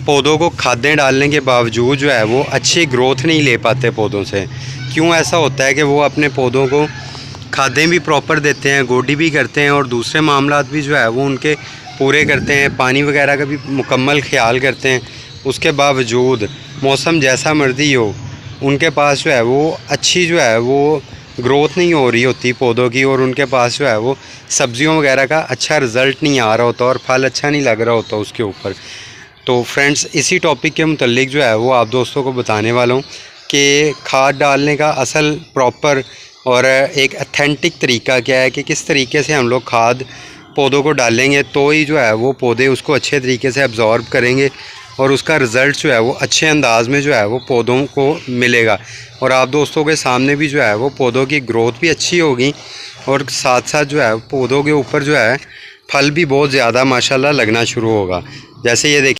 पौधों को खादें डालने के बावजूद जो है वो अच्छी ग्रोथ नहीं ले पाते पौधों से। क्यों ऐसा होता है कि वो अपने पौधों को खादें भी प्रॉपर देते हैं, गोडी भी करते हैं और दूसरे मामलात भी जो है वो उनके पूरे करते हैं, पानी वगैरह का भी मुकम्मल ख्याल करते हैं। उसके बावजूद मौसम जैसा मर्जी हो, उनके पास जो है वो अच्छी जो है वो ग्रोथ नहीं हो रही होती पौधों की, और उनके पास जो है वो सब्जियों वगैरह का अच्छा रिज़ल्ट नहीं आ रहा होता और फल अच्छा नहीं लग रहा होता उसके ऊपर। तो फ्रेंड्स, इसी टॉपिक के मुतल्लिक जो है वो आप दोस्तों को बताने वाला हूँ कि खाद डालने का असल प्रॉपर और एक अथेंटिक तरीका क्या है, कि किस तरीके से हम लोग खाद पौधों को डालेंगे तो ही जो है वो पौधे उसको अच्छे तरीके से अब्ज़ॉर्ब करेंगे और उसका रिज़ल्ट जो है वो अच्छे अंदाज में जो है वो पौधों को मिलेगा। और आप दोस्तों के सामने भी जो है वो पौधों की ग्रोथ भी अच्छी होगी और साथ साथ जो है पौधों के ऊपर जो है फल भी बहुत ज़्यादा माशाल्लाह लगना शुरू होगा। जैसे ये देखिए